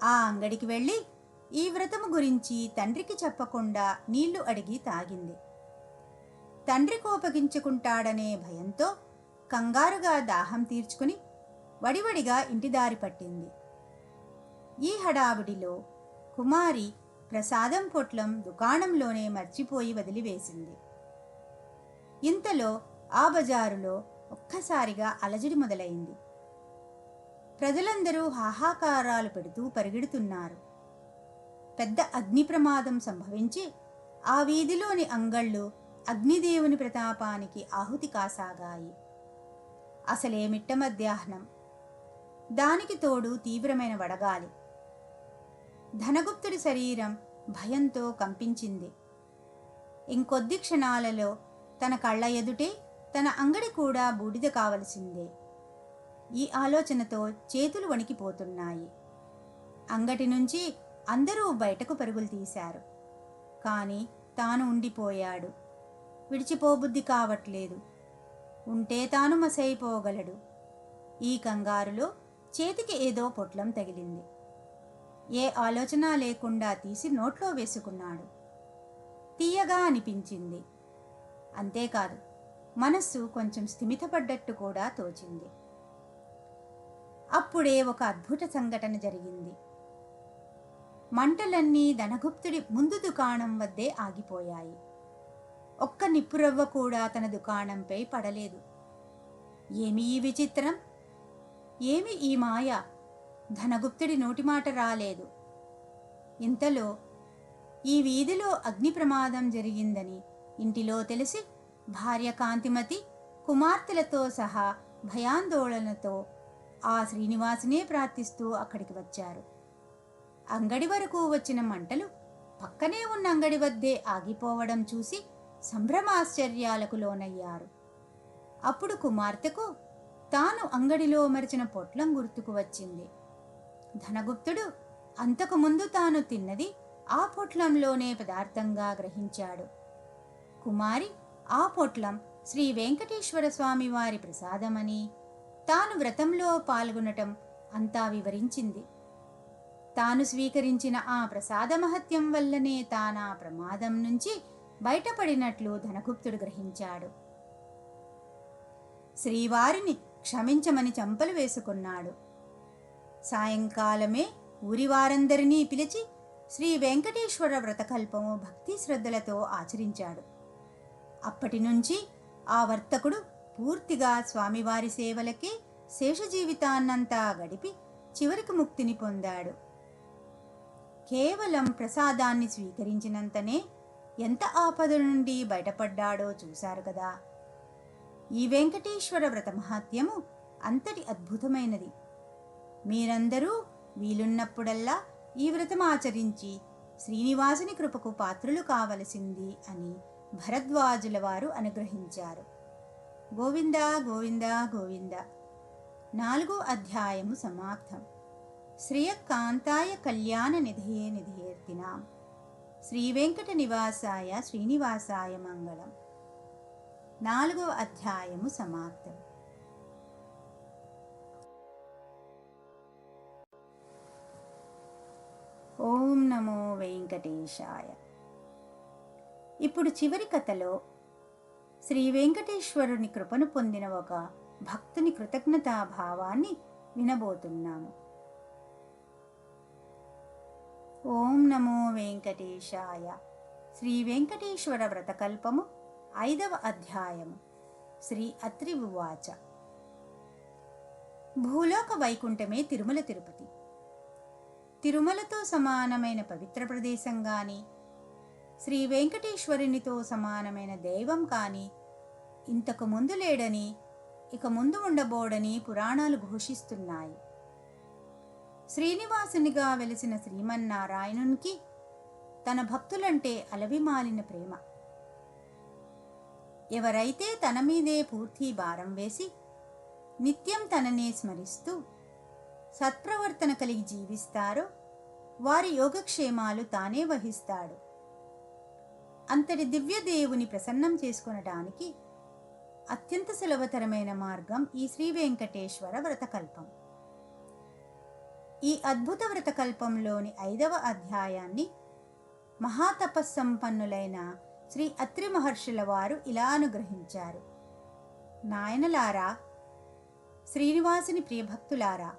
ఆ అంగడికి వెళ్ళి ఈ వ్రతము గురించి తండ్రికి చెప్పకుండా నీళ్లు అడిగి తాగింది. తండ్రి కోపగించుకుంటాడనే భయంతో కంగారుగా దాహం తీర్చుకుని వడివడిగా ఇంటి దారి పట్టింది. ఈ హడావిడిలో కుమారి ప్రసాదం పొట్లం దుకాణంలోనే మర్చిపోయి వదిలివేసింది. ఇంతలో ఆ బజారులో ఒక్కసారిగా అలజడి మొదలైంది. ప్రజలందరూ హాహాకారాలు పెడుతూ పరిగెడుతున్నారు. పెద్ద అగ్ని ప్రమాదం సంభవించి ఆ వీధిలోని అంగళ్ళు అగ్నిదేవుని ప్రతాపానికి ఆహుతి కాసాగాయి. అసలే మిట్ట మధ్యాహ్నం, దానికి తోడు తీవ్రమైన వడగాలి. ధనగుప్తుడి శరీరం భయంతో కంపించింది. ఇంకొద్ది క్షణాలలో తన కళ్ళ ఎదుటే తన అంగడి కూడా బూడిద కావలసిందే. ఈ ఆలోచనతో చేతులు వణికిపోతున్నాయి. అంగటి నుంచి అందరూ బయటకు పరుగులు తీశారు. కానీ తాను ఉండిపోయాడు. విడిచిపోబుద్ధి కావట్లేదు. ఉంటే తాను మసైపోగలడు. ఈ కంగారులో చేతికి ఏదో పొట్లం తగిలింది. ఏ ఆలోచన లేకుండా తీసి నోట్లో వేసుకున్నాడు. తీయగా అనిపించింది. అంతేకాదు, మనస్సు కొంచెం స్థిమితపడ్డట్టు కూడా తోచింది. అప్పుడే ఒక అద్భుత సంఘటన జరిగింది. మంటలన్నీ ధనగుప్తుడి ముందు దుకాణం వద్దే ఆగిపోయాయి. ఒక్క నిప్పురవ్వ కూడా తన దుకాణంపై పడలేదు. ఏమి ఈ విచిత్రం? ఏమి ఈ మాయ? ధనగుప్తుడి నోటి మాట రాలేదు. ఇంతలో ఈ వీధిలో అగ్ని ప్రమాదం జరిగిందని ఇంటిలో తెలిసి భార్య కాంతిమతి కుమార్తెలతో సహా భయాందోళనతో ఆ శ్రీనివాసునే ప్రార్థిస్తూ అక్కడికి వచ్చారు. అంగడి వరకు వచ్చిన మంటలు పక్కనే ఉన్న అంగడి వద్దే ఆగిపోవడం చూసి సంభ్రమాశ్చర్యాలకు లోనయ్యారు. అప్పుడు కుమార్తెకు తాను అంగడిలో మరిచిన పొట్లం గుర్తుకు వచ్చింది. ధనగుప్తుడు అంతకుముందు తాను తిన్నది ఆ పొట్లంలోనే పదార్థంగా గ్రహించాడు. కుమారి ఆ పొట్లం శ్రీ వెంకటేశ్వర స్వామి వారి ప్రసాదమని, తాను వ్రతంలో పాల్గొనటం అంతా వివరించింది. తాను స్వీకరించిన ఆ ప్రసాద మహత్యం వల్లనే తానా ప్రమాదం నుంచి బయటపడినట్లు ధనగుప్తుడు గ్రహించాడు. శ్రీవారిని క్షమించమని చంపలు వేసుకున్నాడు. సాయంకాలమే ఊరివారందరినీ పిలిచి శ్రీ వెంకటేశ్వర వ్రతకల్పము భక్తి శ్రద్ధలతో ఆచరించాడు. అప్పటి నుంచి ఆ వర్తకుడు పూర్తిగా స్వామివారి సేవలకే శేష జీవితాన్నంతా గడిపి చివరికి ముక్తిని పొందాడు. కేవలం ప్రసాదాన్ని స్వీకరించినంతనే ఎంత ఆపద నుండి బయటపడ్డాడో చూశారు కదా. ఈ వెంకటేశ్వర వ్రత మహాత్మ్యము అంతటి అద్భుతమైనది. మీరందరూ వీలున్నప్పుడల్లా ఈ వ్రతం ఆచరించి శ్రీనివాసుని కృపకు పాత్రులు కావలసింది అని భరద్వాజుల వారు అనుగ్రహించారు. గోవింద గోవింద గోవింద. 4వ అధ్యాయము సమాప్తం. శ్రియకాంతాయ కళ్యాణ నిధయే నిధయేర్తినాం. శ్రీ వెంకట నివాసాయ శ్రీనివాసాయ మంగళం. 4వ అధ్యాయము సమాప్తం. ఓం నమో వెంకటేశాయ. ఇప్పుడు చివరి కథలో శ్రీ వెంకటేశ్వరుని కృపను పొందిన ఒక భక్తుని కృతజ్ఞతాభావాన్ని వినబోతున్నాము. ఓం నమో వెంకటేశాయ. శ్రీ వెంకటేశ్వర వ్రతకల్పము 5వ అధ్యాయము. శ్రీ అత్రి ఉవాచ. భూలోక వైకుంఠమే తిరుమల తిరుపతి. తిరుమలతో సమానమైన పవిత్ర ప్రదేశం గాని, శ్రీ వెంకటేశ్వరునితో సమానమైన దైవం కాని ఇంతకు ముందు లేడని, ఇక ముందు ఉండబోడని పురాణాలు ఘోషిస్తున్నాయి. శ్రీనివాసునిగా వెలిసిన శ్రీమన్నారాయణునికి తన భక్తులంటే అలవిమాలిన ప్రేమ. ఎవరైతే తన మీదే పూర్తి భారం వేసి నిత్యం తననే స్మరిస్తూ సత్ప్రవర్తన కలిగి జీవిస్తారో వారి యోగక్షేమాలు తానే వహిస్తాడు. అంతటి దివ్యదేవుని ప్రసన్నం చేసుకొనడానికి అత్యంత సులభతరమైన మార్గం ఈ శ్రీ వెంకటేశ్వర వ్రతకల్పం. ఈ అద్భుత వ్రతకల్పంలోని 5వ అధ్యాయాన్ని మహాతపస్సంపన్నులైన శ్రీ అత్రి మహర్షుల వారు ఇలా అనుగ్రహించారు. నాయనలారా, శ్రీనివాసుని ప్రియభక్తులారా,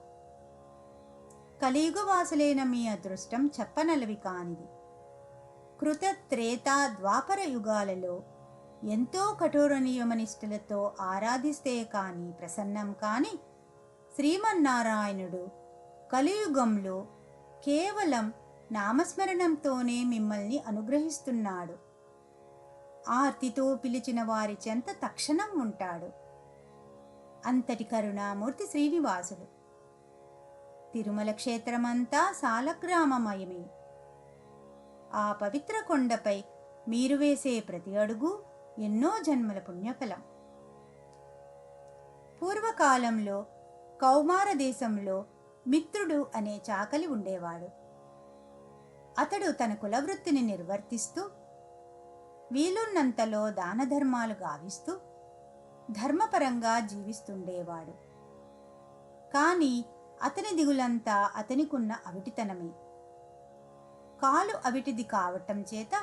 కలియుగవాసులైన మీ అదృష్టం చెప్పనలవి కానిది. కృత త్రేత ద్వాపర యుగాలలో ఎంతో కఠోర నియమనిష్ఠులతో ఆరాధిస్తే కాని ప్రసన్నం కాని శ్రీమన్నారాయణుడు కలియుగంలో కేవలం నామస్మరణంతోనే మిమ్మల్ని అనుగ్రహిస్తున్నాడు. ఆర్తితో పిలిచిన వారి చెంత తక్షణం ఉంటాడు. అంతటి కరుణామూర్తి శ్రీనివాసుడు. తిరుమల క్షేత్రమంతా సాలగ్రామమయమే. ఆ పవిత్ర కొండపై మీరు వేసే ప్రతి అడుగు ఎన్నో జన్మల పుణ్యఫలం. పూర్వకాలంలో కౌమార దేశంలో మిత్రుడు అనే చాకలి ఉండేవాడు. అతడు తన కులవృత్తిని నిర్వర్తిస్తూ వీలున్నంతలో దాన ధర్మాలు గావిస్తూ ధర్మపరంగా జీవిస్తుండేవాడు. కానీ అతని దిగులంతా అతనికున్న అవిటితనమే. కాలు అవిటిది కావటం చేత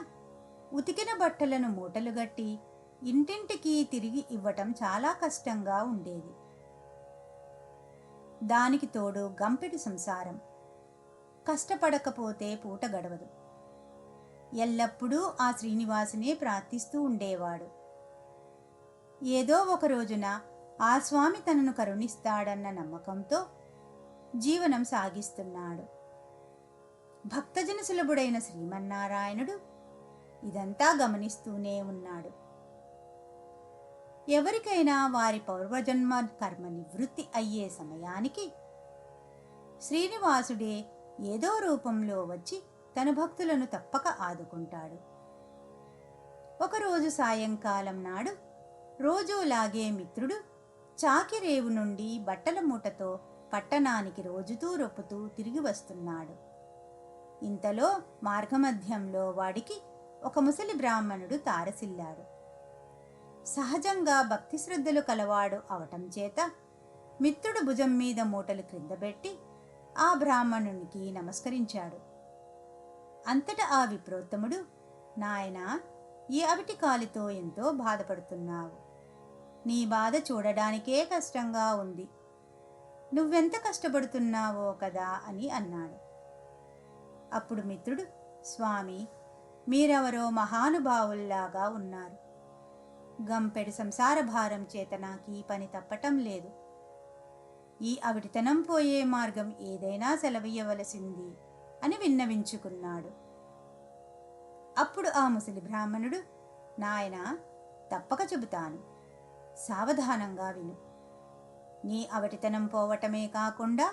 ఉతికిన బట్టలను మూటలు గట్టి ఇంటింటికి తిరిగి ఇవ్వటం చాలా కష్టంగా ఉండేది. దానికి తోడు గంపెడు సంసారం. కష్టపడకపోతే పూట గడవదు. ఎల్లప్పుడూ ఆ శ్రీనివాసునే ప్రార్థిస్తూ ఉండేవాడు. ఏదో ఒక రోజున ఆ స్వామి తనను కరుణిస్తాడన్న నమ్మకంతో జీవనం సాగిస్తున్నాడు. భక్తజన సులభుడైన శ్రీమన్నారాయణుడు ఇదంతా గమనిస్తూనే ఉన్నాడు. ఎవరికైనా వారి పూర్వజన్మ కర్మ నివృత్తి అయ్యే సమయానికి శ్రీనివాసుడే ఏదో రూపంలో వచ్చి తన భక్తులను తప్పక ఆదుకుంటాడు. ఒకరోజు సాయంకాలం నాడు రోజూలాగే మిత్రుడు చాకిరేవు నుండి బట్టల మూటతో పట్టణానికి రోజుతూ రొప్పుతూ తిరిగి వస్తున్నాడు. ఇంతలో మార్గమధ్యంలో వాడికి ఒక ముసలి బ్రాహ్మణుడు తారసిల్లాడు. సహజంగా భక్తి శ్రద్ధలు కలవాడు అవటం చేత మిత్రుడు భుజం మీద మూటలు క్రిందబెట్టి ఆ బ్రాహ్మణునికి నమస్కరించాడు. అంతటా ఆ విప్రోత్తముడు, నాయనా, ఈ అవిటి కాలితో ఎంతో బాధపడుతున్నావు. నీ బాధ చూడడానికే కష్టంగా ఉంది. నువ్వెంత కష్టపడుతున్నావో కదా అని అన్నాడు. అప్పుడు మిత్రుడు, స్వామి, మీరెవరో మహానుభావుల్లాగా ఉన్నారు. గంపెడు సంసార భారం చేత నాకీ పని తప్పటం లేదు. ఈ అవిటితనం పోయే మార్గం ఏదైనా సెలవియ్యవలసింది అని విన్నవించుకున్నాడు. అప్పుడు ఆ ముసలి బ్రాహ్మణుడు, నాయనా, తప్పక చెబుతాను, సావధానంగా విను. నీ అవటితనం పోవటమే కాకుండా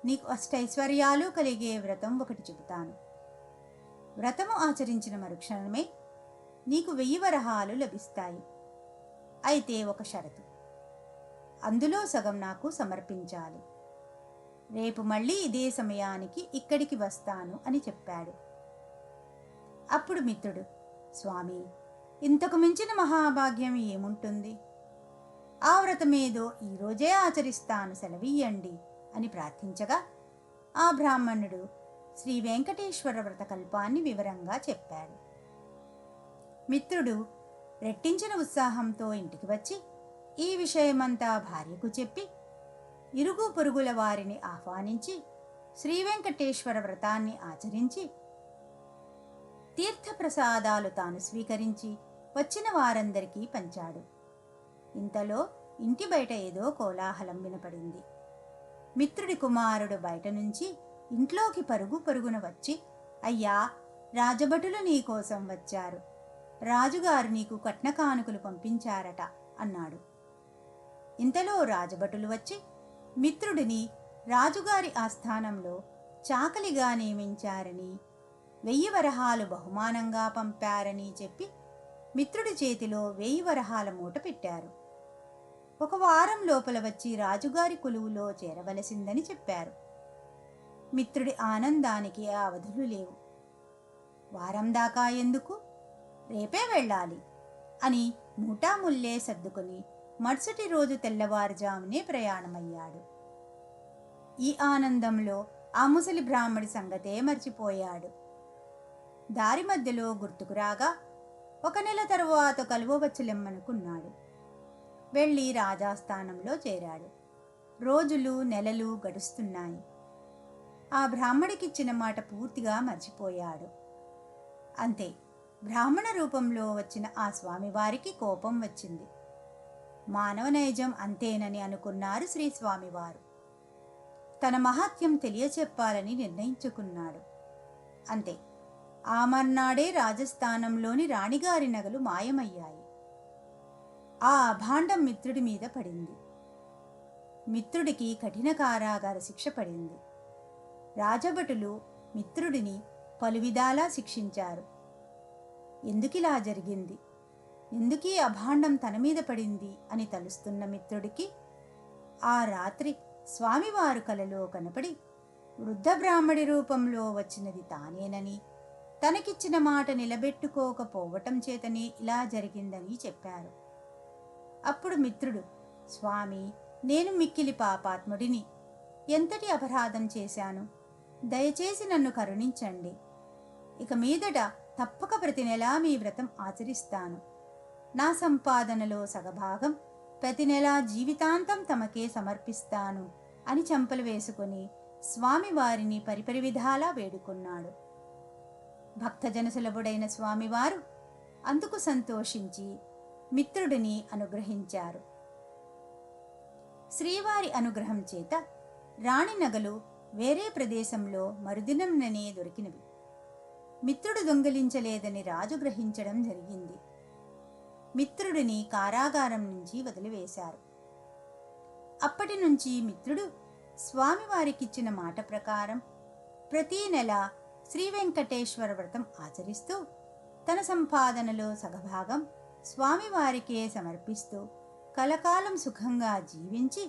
నీకు అష్టైశ్వర్యాలు కలిగే వ్రతం ఒకటి చెబుతాను. వ్రతము ఆచరించిన మరుక్షణమే నీకు 1000 వరహాలు లభిస్తాయి. అయితే ఒక షరతు, అందులో సగం నాకు సమర్పించాలి. రేపు మళ్ళీ ఇదే సమయానికి ఇక్కడికి వస్తాను అని చెప్పాడు. అప్పుడు మిత్రుడు, స్వామి, ఇంతకు మించిన మహాభాగ్యం ఏముంటుంది? ఆ వ్రతమేదో ఈరోజే ఆచరిస్తాను, సెలవియ్యండి అని ప్రార్థించగా ఆ బ్రాహ్మణుడు శ్రీ వెంకటేశ్వర వ్రతకల్పాన్ని వివరంగా చెప్పాడు. మిత్రుడు రెట్టించిన ఉత్సాహంతో ఇంటికి వచ్చి ఈ విషయమంతా భార్యకు చెప్పి ఇరుగు పొరుగుల వారిని ఆహ్వానించి శ్రీ వెంకటేశ్వర వ్రతాన్ని ఆచరించి తీర్థప్రసాదాలు తాను స్వీకరించి వచ్చిన వారందరికీ పంచాడు. ఇంతలో ఇంటి బయట ఏదో కోలాహలం వినపడింది. మిత్రుడి కుమారుడు బయట నుంచి ఇంట్లోకి పరుగు పరుగున వచ్చి, అయ్యా, రాజభటులు నీకోసం వచ్చారు. రాజుగారు నీకు కట్న కానుకలు పంపించారట అన్నాడు. ఇంతలో రాజభటులు వచ్చి మిత్రుడిని రాజుగారి ఆస్థానంలో చాకలిగా నియమించారని, 1000 వరహాలు బహుమానంగా పంపారని చెప్పి మిత్రుడి చేతిలో 1000 వరహాల మూట పెట్టారు. 1 వారం లోపల వచ్చి రాజుగారి కొలువులో చేరవలసిందని చెప్పారు. మిత్రుడి ఆనందానికి ఆ అవధులు లేవు. వారం దాకా ఎందుకు, రేపే వెళ్ళాలి అని మూటాముల్లే సర్దుకుని మరుసటి రోజు తెల్లవారుజామునే ప్రయాణమయ్యాడు. ఈ ఆనందంలో ఆ ముసలి బ్రాహ్మడి సంగతే మర్చిపోయాడు. దారి మధ్యలో గుర్తుకు రాగా 1 నెల తరువాత కలువవచ్చులెమ్మనుకున్నాడు. వెళ్ళి రాజాస్థానంలో చేరాడు. రోజులు నెలలు గడుస్తున్నాయి. ఆ బ్రాహ్మడికిచ్చిన మాట పూర్తిగా మర్చిపోయాడు. అంతే, బ్రాహ్మణ రూపంలో వచ్చిన ఆ స్వామివారికి కోపం వచ్చింది. మానవ నైజం అంతేనని అనుకున్నారు శ్రీ స్వామివారు. తన మహాత్యం తెలియచెప్పాలని నిర్ణయించుకున్నాడు. అంతే, ఆ మర్నాడే రాజస్థానంలోని రాణిగారి నగలు మాయమయ్యాయి. ఆ అభాండం మిత్రుడి మీద పడింది. మిత్రుడికి కఠిన కారాగార శిక్ష పడింది. రాజభటులు మిత్రుడిని పలువిధాలా శిక్షించారు. ఎందుకిలా జరిగింది, ఎందుకీ అభాండం తన మీద పడింది అని తలుస్తున్న మిత్రుడికి ఆ రాత్రి స్వామివారు కలలో కనపడి వృద్ధ బ్రాహ్మడి రూపంలో వచ్చినది తానేనని, తనకిచ్చిన మాట నిలబెట్టుకోకపోవటం చేతనే ఇలా జరిగిందని చెప్పారు. అప్పుడు మిత్రుడు, స్వామి, నేను మిక్కిలి పాపాత్ముడిని. ఎంతటి అపరాధం చేశాను, దయచేసి నన్ను కరుణించండి. ఇక మీదట తప్పక ప్రతి నెలా మీ వ్రతం ఆచరిస్తాను. నా సంపాదనలో సగభాగం ప్రతి నెలా జీవితాంతం తమకే సమర్పిస్తాను అని చెంపలు వేసుకుని స్వామివారిని పరిపరి విధాలా వేడుకున్నాడు. భక్తజనసులభుడైన స్వామివారు అందుకు సంతోషించి మిత్రుడిని అనుగ్రహించారు. శ్రీవారి అనుగ్రహం చేత రాణి నగలు వేరే ప్రదేశంలో మరుదినంననే దొరికినవి. మిత్రుడు దొంగిలించలేదని రాజు గ్రహించడం జరిగింది. మిత్రుడిని కారాగారం నుంచి వదిలివేశారు. అప్పటి నుంచి మిత్రుడు స్వామివారికిచ్చిన మాట ప్రకారం ప్రతీ నెల శ్రీ వెంకటేశ్వర వ్రతం ఆచరిస్తూ తన సంపాదనలో సగభాగం స్వామివారికే సమర్పిస్తూ కలకాలం సుఖంగా జీవించి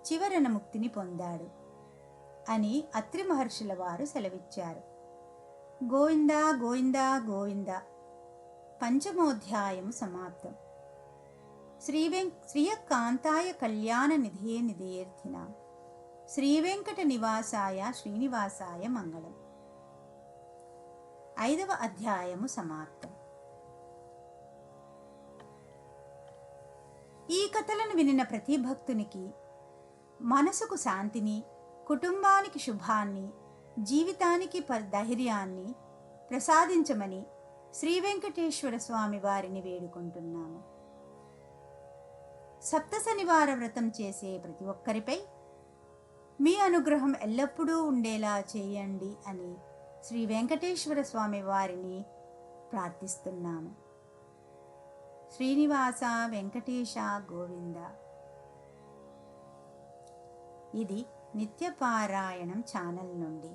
చివరన ముక్తిని పొందాడు అని అత్రి మహర్షుల వారు సెలవిచ్చారు. గోవింద గోవింద గోవింద. పంచమోధ్యాయం సమాప్తం. శ్రీయకాంతాయ కళ్యాణ నిధియే నిధేర్థిన శ్రీవెంకట నివాసాయ శ్రీనివాసాయ మంగళం. 5వ అధ్యాయము సమాప్తం. ఈ కథలను వినిన ప్రతి భక్తునికి మనసుకు శాంతిని, కుటుంబానికి శుభాన్ని, జీవితానికి ధైర్యాన్ని ప్రసాదించమని శ్రీ వెంకటేశ్వర స్వామి వారిని వేడుకుంటున్నాము. సప్త శనివార వ్రతం చేసే ప్రతి ఒక్కరిపై మీ అనుగ్రహం ఎల్లప్పుడూ ఉండేలా చేయండి అని శ్రీ వెంకటేశ్వర స్వామి వారిని ప్రార్థిస్తున్నాము. శ్రీనివాస వెంకటేశ గోవింద. ఇది నిత్యపారాయణం ఛానల్ నుండి.